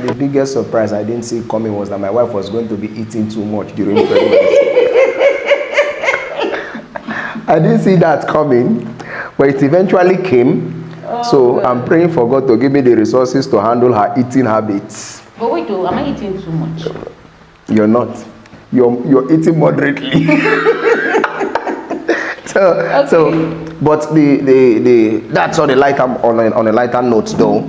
The biggest surprise I didn't see coming was that my wife was going to be eating too much during pregnancy. I didn't see that coming, but it eventually came. So I'm praying for God to give me the resources to handle her eating habits. But wait, am I eating too much? You're not. You're eating moderately. But that's on a lighter note though.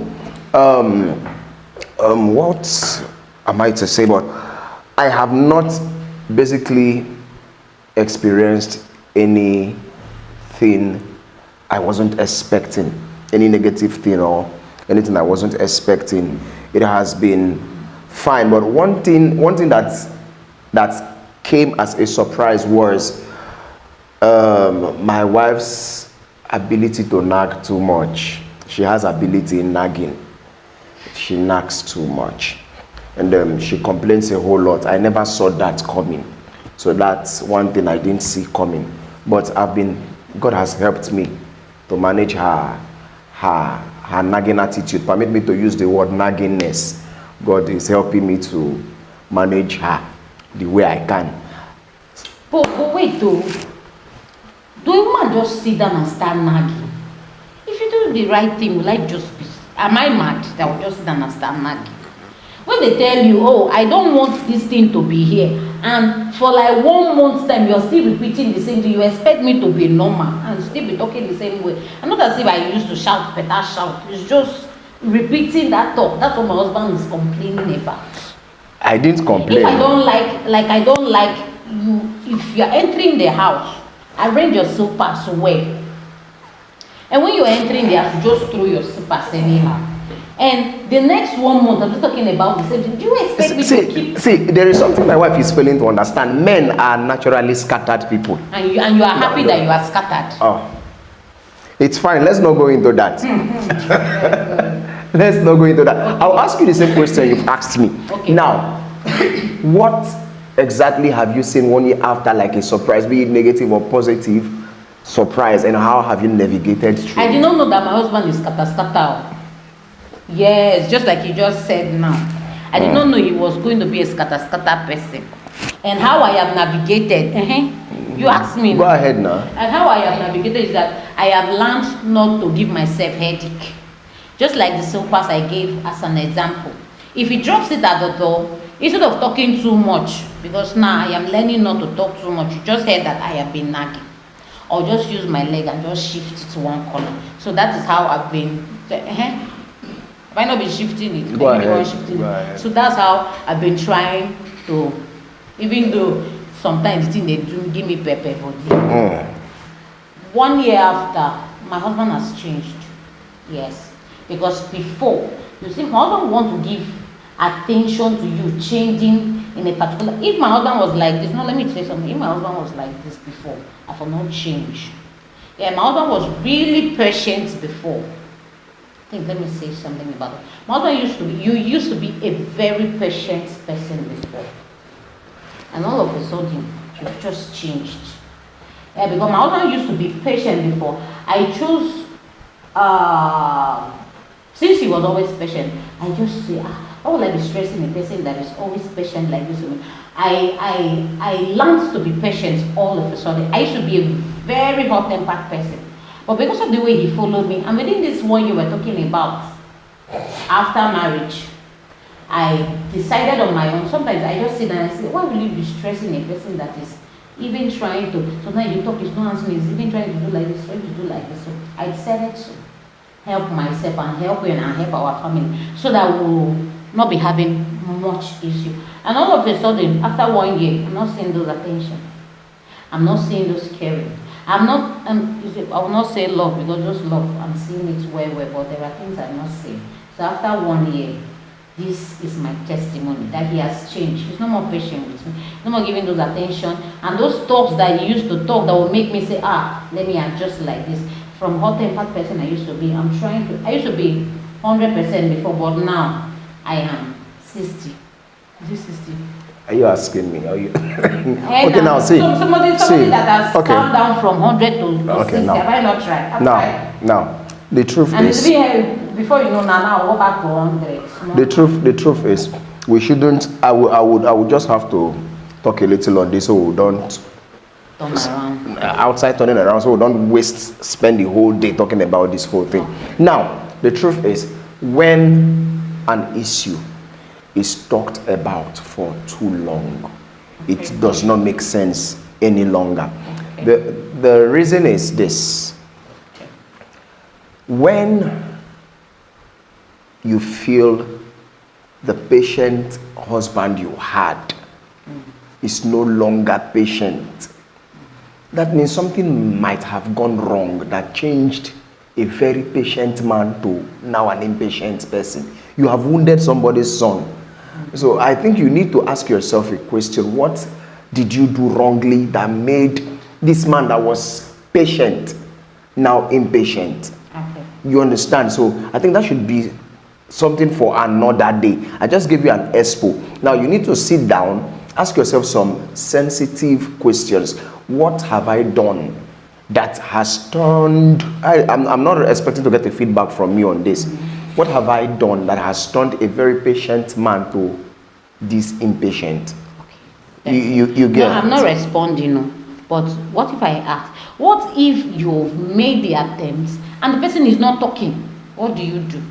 What am I to say? But I have not basically experienced anything I wasn't expecting, any negative thing or anything I wasn't expecting. It has been fine. But one thing that came as a surprise was my wife's ability to nag too much. She has ability in nagging. She nags too much, and she complains a whole lot. I never saw that coming, so that's one thing I didn't see coming. But God has helped me to manage her nagging attitude. Permit me to use the word naggingness. God is helping me to manage her the way I can. But wait though, do a woman just sit down and start nagging? If you do the right thing, will I just be, am I mad that I will just sit down and start nagging? When they tell you, oh, I don't want this thing to be here, and for like 1 month's time you're still repeating the same thing, you expect me to be normal and still be talking the same way. I'm not as if I used to shout, better shout. It's just repeating that talk. That's what my husband is complaining about. I didn't complain. If I don't like you, if you're entering the house, arrange your slippers well. And when you're entering the house, you just throw your slippers anyhow. And the next 1 month, I'm just talking about the same thing. Do you expect me to keep? See, there is something my wife is failing to understand. Men are naturally scattered people. And you are happy that you are scattered. Oh, it's fine. Let's not go into that. Let's not go into that. Okay. I'll ask you the same question you've asked me. Okay. Now, what exactly have you seen 1 year after, like a surprise, be it negative or positive surprise, and how have you navigated through? I did not know that my husband is scatter. Yes, just like you just said now. I did not know he was going to be a scatter person. And how I have navigated, you asked me. Go ahead now. And how I have navigated is that I have learned not to give myself headache. Just like the slippers I gave as an example. If he drops it at the door, instead of talking too much, because now I am learning not to talk too much, you just heard that I have been nagging. Or just use my leg and just shift it to one corner. So that is how I've been. Why not be shifting it? Go ahead. So that's how I've been trying to, even though sometimes they do give me pepper body. 1 year after, my husband has changed. Yes. Because before, you see, my husband want to give attention to you changing in a particular. If my husband was like this, no, let me tell you something. If my husband was like this before, I will not change. Yeah, my husband was really patient before. I think, let me say something about it. My husband used to be a very patient person before. And all of a sudden, you've just changed. Yeah, because my husband used to be patient before. I chose, since he was always patient, I just say, why would I be stressing a person that is always patient like this? I learned to be patient all of a sudden. I used to be a very hot-tempered person. But because of the way he followed me, and within this 1 year we're talking about, after marriage, I decided on my own. Sometimes I just sit down and say, why will you be stressing a person that is even trying to, sometimes you talk, he's not answering, he's even trying to do like this, trying to do like this. So I decided to help myself and help you and help our family so that we will not be having much issue. And all of a sudden, after 1 year, I'm not seeing those attention. I'm not seeing those caring. I will not say love, because just love, I'm seeing it well, but there are things I'm not seeing. So after 1 year, this is my testimony that he has changed. He's no more patient with me, no more giving those attention. And those talks that he used to talk that would make me say, let me adjust like this. From hot-tempered person I used to be, I used to be 100% before, but now I am 60. Is it 60? Are you asking me? Are you? Okay, now see. Somebody that has come down from 100 to 60. Now. Have I not tried? Now, the truth and is. And Before you know, now I'll go back to 100. The truth is, we shouldn't. I would just have to talk a little on this, so we don't turn around. Outside turning around, so we don't spend the whole day talking about this whole thing. Now, the truth is, when an issue is talked about for too long, it does not make sense any longer. The reason is this: when you feel the patient husband you had is no longer patient, that means something might have gone wrong that changed a very patient man to now an impatient person. You have wounded somebody's son. So I think you need to ask yourself a question: what did you do wrongly that made this man that was patient now impatient? Okay. You understand? So I think that should be something for another day. I just gave you an expo. Now you need to sit down, ask yourself some sensitive questions. What have I done that has turned, I'm not expecting to get a feedback from you on this. What have I done that has turned a very patient man to this impatient? Okay. You get No, I'm not responding, no. But what if I ask, what if you've made the attempt and the person is not talking? What do you do?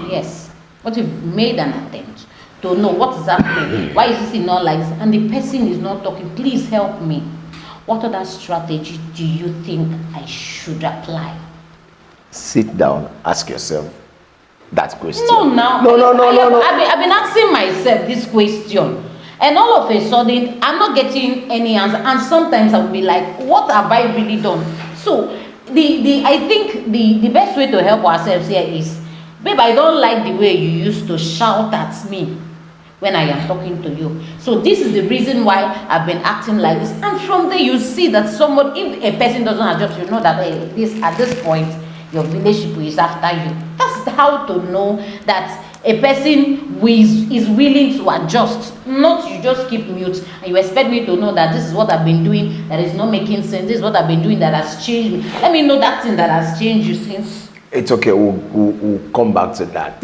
Yes. What if you've made an attempt to know what is happening? Why is this not like this? And the person is not talking. Please help me. What other strategy do you think I should apply? Sit down, ask yourself that question. No. No. I've been asking myself this question, and all of a sudden I'm not getting any answer. And sometimes I'll be like, what have I really done? So I think the best way to help ourselves here is, babe, I don't like the way you used to shout at me when I am talking to you. So this is the reason why I've been acting like this. And from there you see that somebody, if a person doesn't adjust, you know that at this point your relationship is after you. That's how to know that a person is willing to adjust. Not you just keep mute and you expect me to know that this is what I've been doing that is not making sense. This is what I've been doing that has changed me. Let me know that thing that has changed you since. It's okay, we'll come back to that.